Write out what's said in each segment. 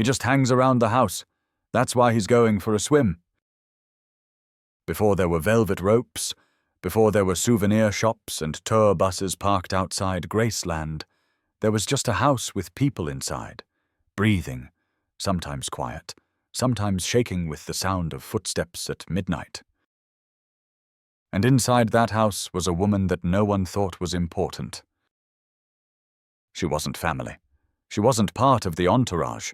He just hangs around the house. That's why he's going for a swim." Before there were velvet ropes, before there were souvenir shops and tour buses parked outside Graceland, there was just a house with people inside, breathing, sometimes quiet, sometimes shaking with the sound of footsteps at midnight. And inside that house was a woman that no one thought was important. She wasn't family. She wasn't part of the entourage,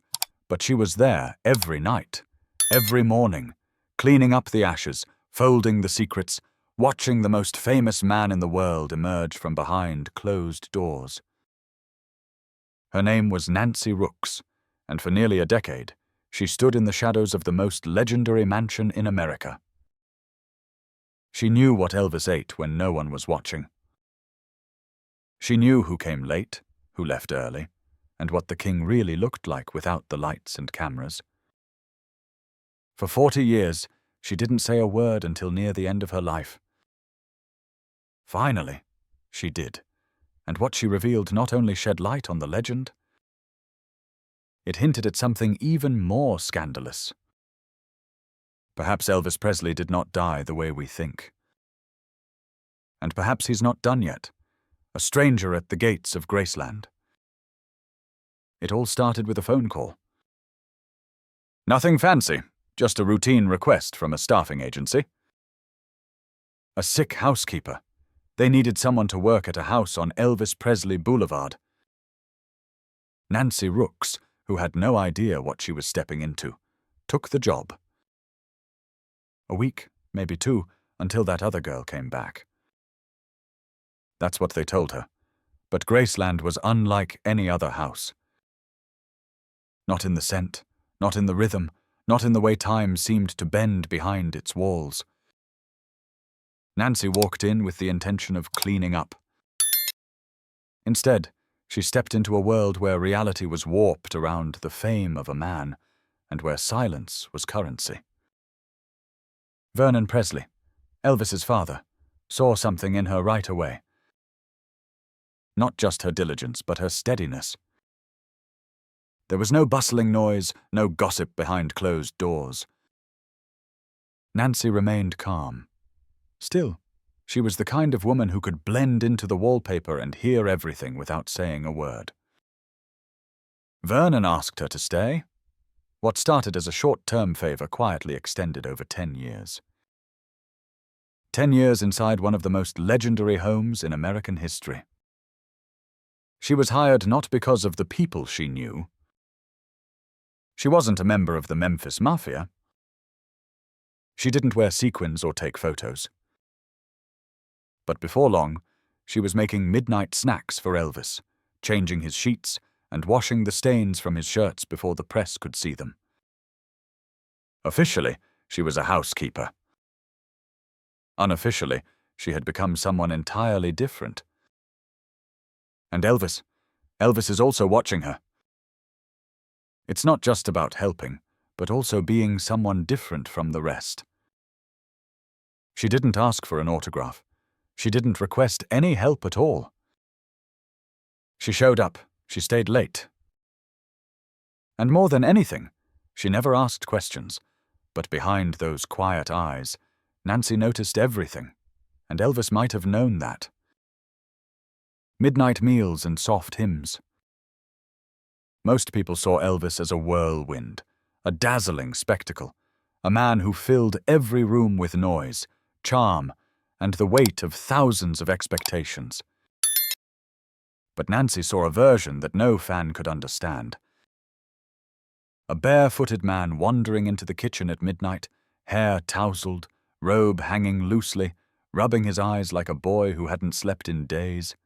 but she was there every night, every morning, cleaning up the ashes, folding the secrets, watching the most famous man in the world emerge from behind closed doors. Her name was Nancy Rooks, and for nearly a decade, she stood in the shadows of the most legendary mansion in America. She knew what Elvis ate when no one was watching. She knew who came late, who left early, and what the king really looked like without the lights and cameras. For 40 years, she didn't say a word until near the end of her life. Finally, she did, and what she revealed not only shed light on the legend, it hinted at something even more scandalous. Perhaps Elvis Presley did not die the way we think. And perhaps he's not done yet, a stranger at the gates of Graceland. It all started with a phone call. Nothing fancy, just a routine request from a staffing agency. A sick housekeeper. They needed someone to work at a house on Elvis Presley Boulevard. Nancy Rooks, who had no idea what she was stepping into, took the job. A week, maybe 2, until that other girl came back. That's what they told her, but Graceland was unlike any other house. Not in the scent, not in the rhythm, not in the way time seemed to bend behind its walls. Nancy walked in with the intention of cleaning up. Instead, she stepped into a world where reality was warped around the fame of a man, and where silence was currency. Vernon Presley, Elvis's father, saw something in her right away. Not just her diligence, but her steadiness. There was no bustling noise, no gossip behind closed doors. Nancy remained calm. Still, she was the kind of woman who could blend into the wallpaper and hear everything without saying a word. Vernon asked her to stay. What started as a short-term favor quietly extended over 10 years. 10 years inside one of the most legendary homes in American history. She was hired not because of the people she knew. She wasn't a member of the Memphis Mafia. She didn't wear sequins or take photos. But before long, she was making midnight snacks for Elvis, changing his sheets and washing the stains from his shirts before the press could see them. Officially, she was a housekeeper. Unofficially, she had become someone entirely different. And Elvis is also watching her. It's not just about helping, but also being someone different from the rest. She didn't ask for an autograph. She didn't request any help at all. She showed up. She stayed late. And more than anything, she never asked questions, but behind those quiet eyes, Nancy noticed everything, and Elvis might have known that. Midnight meals and soft hymns. Most people saw Elvis as a whirlwind, a dazzling spectacle, a man who filled every room with noise, charm, and the weight of thousands of expectations. But Nancy saw a version that no fan could understand. A barefooted man wandering into the kitchen at midnight, hair tousled, robe hanging loosely, rubbing his eyes like a boy who hadn't slept in days.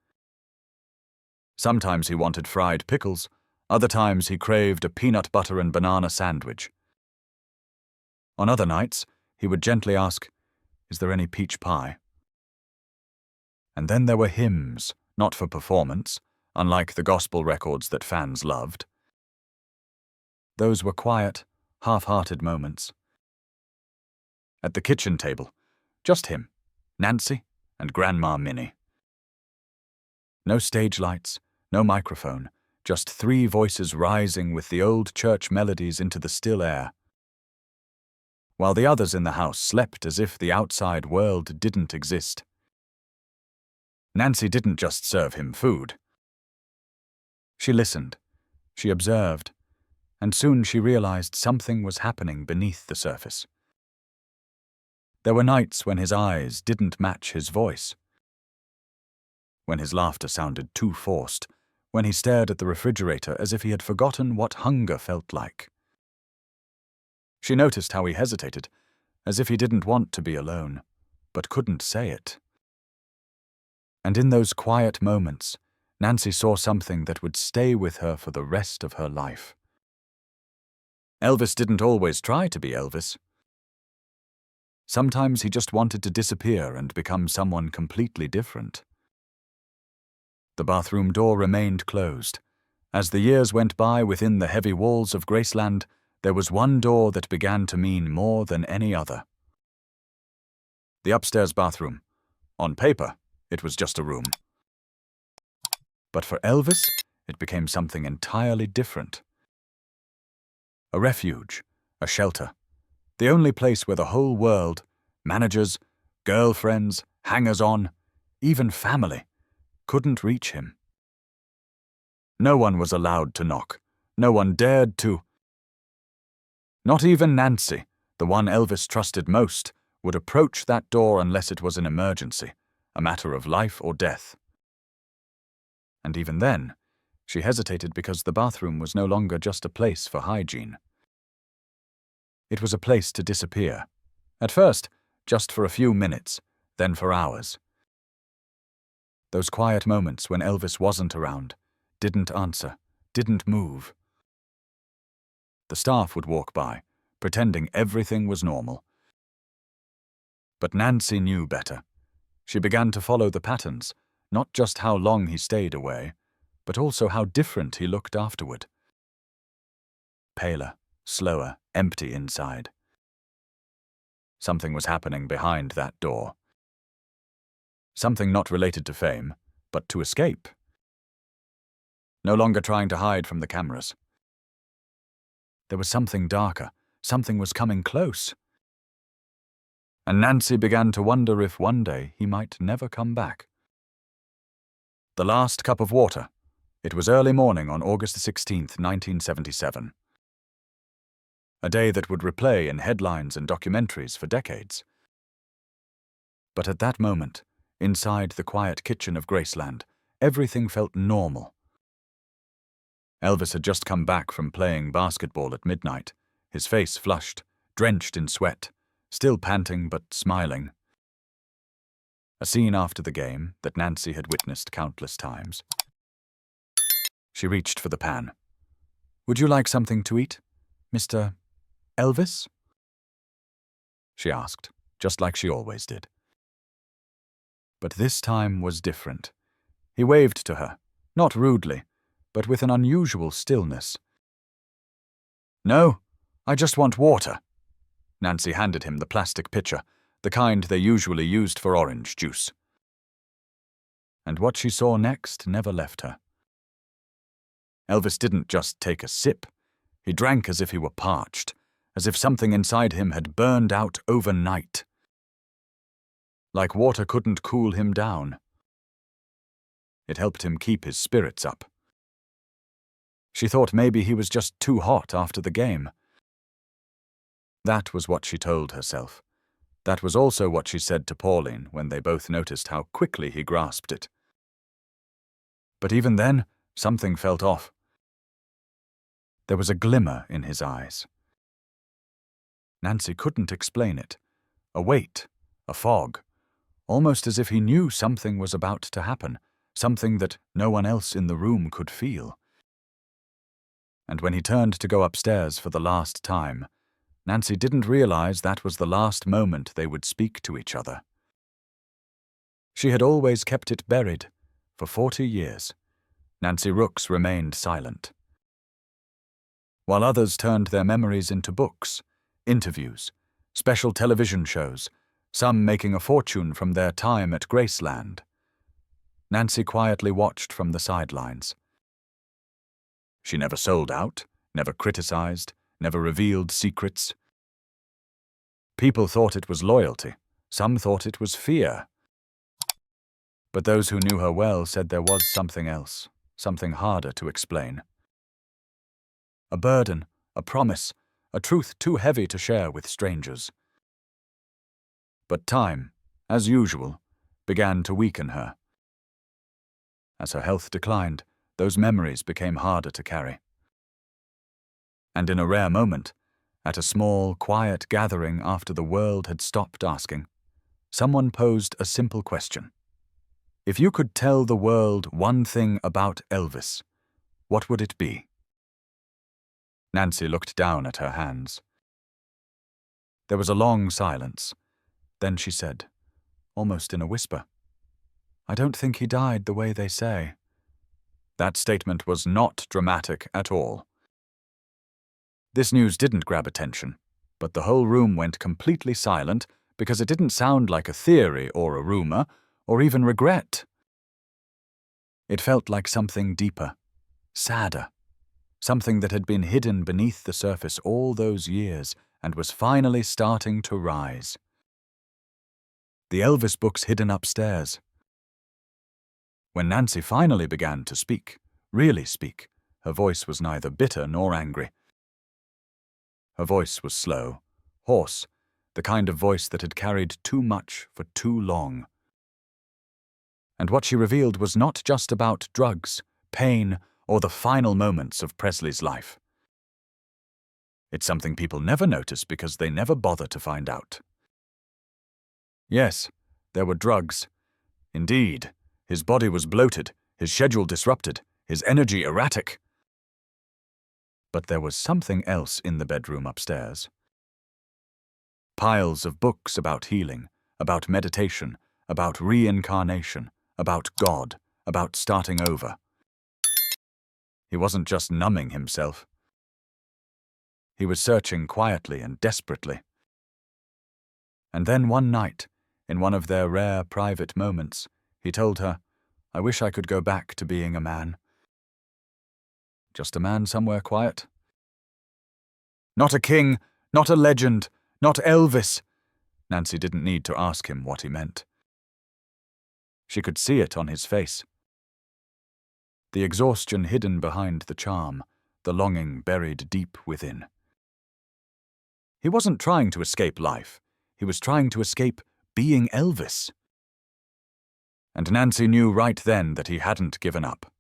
Sometimes he wanted fried pickles, other times he craved a peanut butter and banana sandwich. On other nights, he would gently ask, "Is there any peach pie?" And then there were hymns, not for performance, unlike the gospel records that fans loved. Those were quiet, half-hearted moments. At the kitchen table, just him, Nancy, and Grandma Minnie. No stage lights, no microphone, just 3 voices rising with the old church melodies into the still air, while the others in the house slept as if the outside world didn't exist. Nancy didn't just serve him food. She listened, she observed, and soon she realized something was happening beneath the surface. There were nights when his eyes didn't match his voice, when his laughter sounded too forced, when he stared at the refrigerator as if he had forgotten what hunger felt like. She noticed how he hesitated, as if he didn't want to be alone, but couldn't say it. And in those quiet moments, Nancy saw something that would stay with her for the rest of her life. Elvis didn't always try to be Elvis. Sometimes he just wanted to disappear and become someone completely different. The bathroom door remained closed. As the years went by within the heavy walls of Graceland, there was one door that began to mean more than any other. The upstairs bathroom. On paper, it was just a room. But for Elvis, it became something entirely different. A refuge, a shelter, the only place where the whole world, managers, girlfriends, hangers-on, even family, couldn't reach him. No one was allowed to knock. No one dared to. Not even Nancy, the one Elvis trusted most, would approach that door unless it was an emergency, a matter of life or death. And even then, she hesitated because the bathroom was no longer just a place for hygiene. It was a place to disappear. At first, just for a few minutes, then for hours. Those quiet moments when Elvis wasn't around, didn't answer, didn't move. The staff would walk by, pretending everything was normal. But Nancy knew better. She began to follow the patterns, not just how long he stayed away, but also how different he looked afterward. Paler, slower, empty inside. Something was happening behind that door. Something not related to fame, but to escape. No longer trying to hide from the cameras. There was something darker. Something was coming close. And Nancy began to wonder if one day he might never come back. The last cup of water. It was early morning on August 16th, 1977. A day that would replay in headlines and documentaries for decades. But at that moment, inside the quiet kitchen of Graceland, everything felt normal. Elvis had just come back from playing basketball at midnight, his face flushed, drenched in sweat, still panting but smiling. A scene after the game that Nancy had witnessed countless times. She reached for the pan. "Would you like something to eat, Mr. Elvis?" she asked, just like she always did. But this time was different. He waved to her, not rudely, but with an unusual stillness. "No, I just want water." Nancy handed him the plastic pitcher, the kind they usually used for orange juice. And what she saw next never left her. Elvis didn't just take a sip. He drank as if he were parched, as if something inside him had burned out overnight. Like water couldn't cool him down. It helped him keep his spirits up. She thought maybe he was just too hot after the game. That was what she told herself. That was also what she said to Pauline when they both noticed how quickly he grasped it. But even then, something felt off. There was a glimmer in his eyes. Nancy couldn't explain it. A weight, a fog, almost as if he knew something was about to happen, something that no one else in the room could feel. And when he turned to go upstairs for the last time, Nancy didn't realize that was the last moment they would speak to each other. She had always kept it buried. For 40 years, Nancy Rooks remained silent. While others turned their memories into books, interviews, special television shows, some making a fortune from their time at Graceland, Nancy quietly watched from the sidelines. She never sold out, never criticized, never revealed secrets. People thought it was loyalty. Some thought it was fear. But those who knew her well said there was something else, something harder to explain. A burden, a promise, a truth too heavy to share with strangers. But time, as usual, began to weaken her. As her health declined, those memories became harder to carry. And in a rare moment, at a small, quiet gathering after the world had stopped asking, someone posed a simple question. If you could tell the world one thing about Elvis, what would it be? Nancy looked down at her hands. There was a long silence. Then she said, almost in a whisper, I don't think he died the way they say. That statement was not dramatic at all. This news didn't grab attention, but the whole room went completely silent because it didn't sound like a theory or a rumor, or even regret. It felt like something deeper, sadder, something that had been hidden beneath the surface all those years and was finally starting to rise. The Elvis books hidden upstairs. When Nancy finally began to speak, really speak, her voice was neither bitter nor angry. Her voice was slow, hoarse, the kind of voice that had carried too much for too long. And what she revealed was not just about drugs, pain, or the final moments of Presley's life. It's something people never notice because they never bother to find out. Yes, there were drugs. Indeed, his body was bloated, his schedule disrupted, his energy erratic. But there was something else in the bedroom upstairs. Piles of books about healing, about meditation, about reincarnation, about God, about starting over. He wasn't just numbing himself. He was searching quietly and desperately. And then one night, in one of their rare private moments, he told her, I wish I could go back to being a man. Just a man somewhere quiet? Not a king, not a legend, not Elvis. Nancy didn't need to ask him what he meant. She could see it on his face. The exhaustion hidden behind the charm, the longing buried deep within. He wasn't trying to escape life. He was trying to escape being Elvis. And Nancy knew right then that he hadn't given up.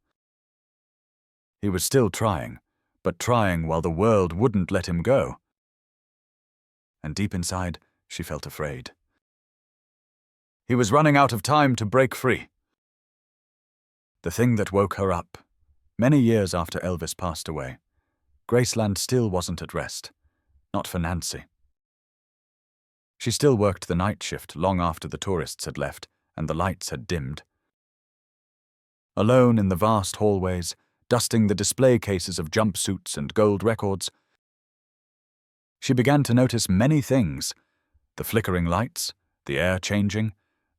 He was still trying, but trying while the world wouldn't let him go. And deep inside, she felt afraid. He was running out of time to break free. The thing that woke her up, many years after Elvis passed away, Graceland still wasn't at rest, not for Nancy. She still worked the night shift long after the tourists had left and the lights had dimmed. Alone in the vast hallways, dusting the display cases of jumpsuits and gold records, she began to notice many things: the flickering lights, the air changing,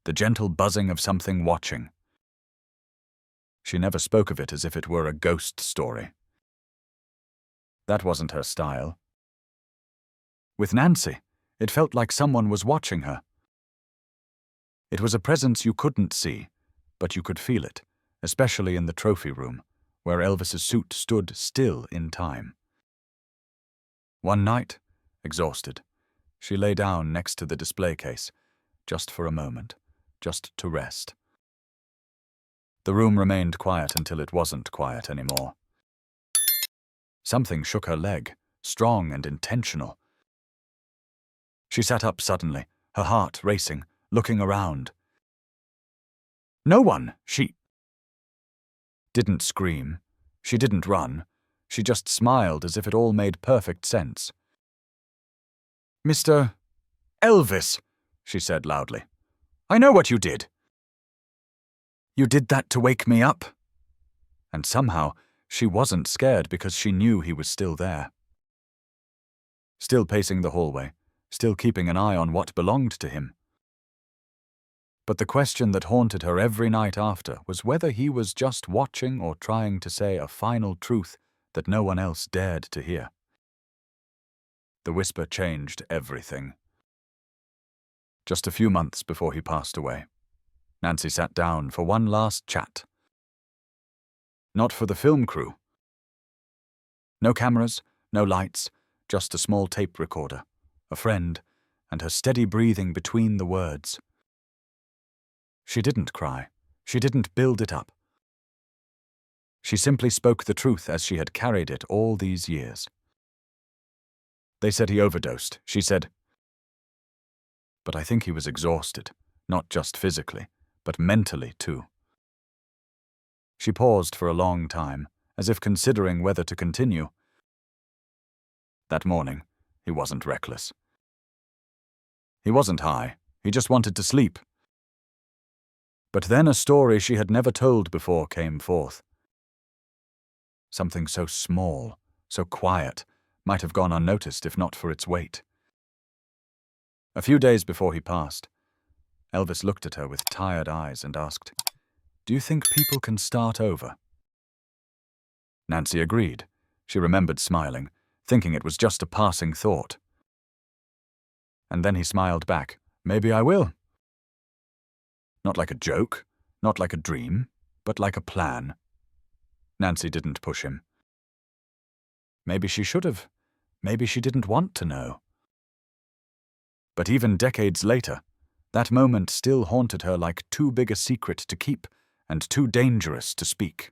the gentle buzzing of something watching. She never spoke of it as if it were a ghost story. That wasn't her style. With Nancy, it felt like someone was watching her. It was a presence you couldn't see, but you could feel it, especially in the trophy room, where Elvis's suit stood still in time. One night, exhausted, she lay down next to the display case, just for a moment, just to rest. The room remained quiet until it wasn't quiet anymore. Something shook her leg, strong and intentional. She sat up suddenly, her heart racing, looking around. No one, she didn't scream. She didn't run. She just smiled as if it all made perfect sense. Mr. Elvis, she said loudly. I know what you did. You did that to wake me up. And somehow, she wasn't scared because she knew he was still there. Still pacing the hallway, still keeping an eye on what belonged to him. But the question that haunted her every night after was whether he was just watching or trying to say a final truth that no one else dared to hear. The whisper changed everything. Just a few months before he passed away, Nancy sat down for one last chat. Not for the film crew. No cameras, no lights, just a small tape recorder, a friend, and her steady breathing between the words. She didn't cry. She didn't build it up. She simply spoke the truth as she had carried it all these years. They said he overdosed. She said, "But I think he was exhausted, not just physically, but mentally too." She paused for a long time, as if considering whether to continue. That morning, he wasn't reckless. He wasn't high. He just wanted to sleep. But then a story she had never told before came forth. Something so small, so quiet, might have gone unnoticed if not for its weight. A few days before he passed, Elvis looked at her with tired eyes and asked, "Do you think people can start over?" Nancy agreed. She remembered smiling, thinking it was just a passing thought. And then he smiled back, "Maybe I will." Not like a joke, not like a dream, but like a plan. Nancy didn't push him. Maybe she should have. Maybe she didn't want to know. But even decades later, that moment still haunted her like too big a secret to keep and too dangerous to speak.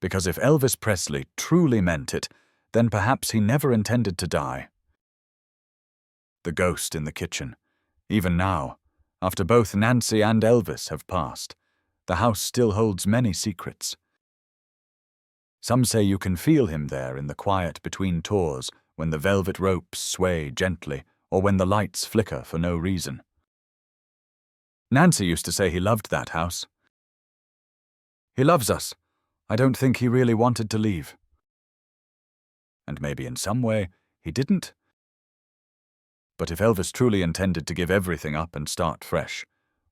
Because if Elvis Presley truly meant it, then perhaps he never intended to die. The ghost in the kitchen. Even now, after both Nancy and Elvis have passed, the house still holds many secrets. Some say you can feel him there in the quiet between tours when the velvet ropes sway gently or when the lights flicker for no reason. Nancy used to say he loved that house. "He loves us. I don't think he really wanted to leave." And maybe in some way he didn't. But if Elvis truly intended to give everything up and start fresh,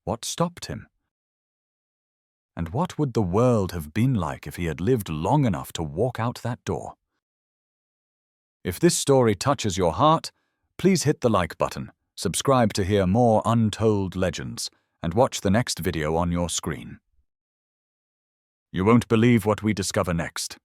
what stopped him? And what would the world have been like if he had lived long enough to walk out that door? If this story touches your heart, please hit the like button, subscribe to hear more untold legends, and watch the next video on your screen. You won't believe what we discover next.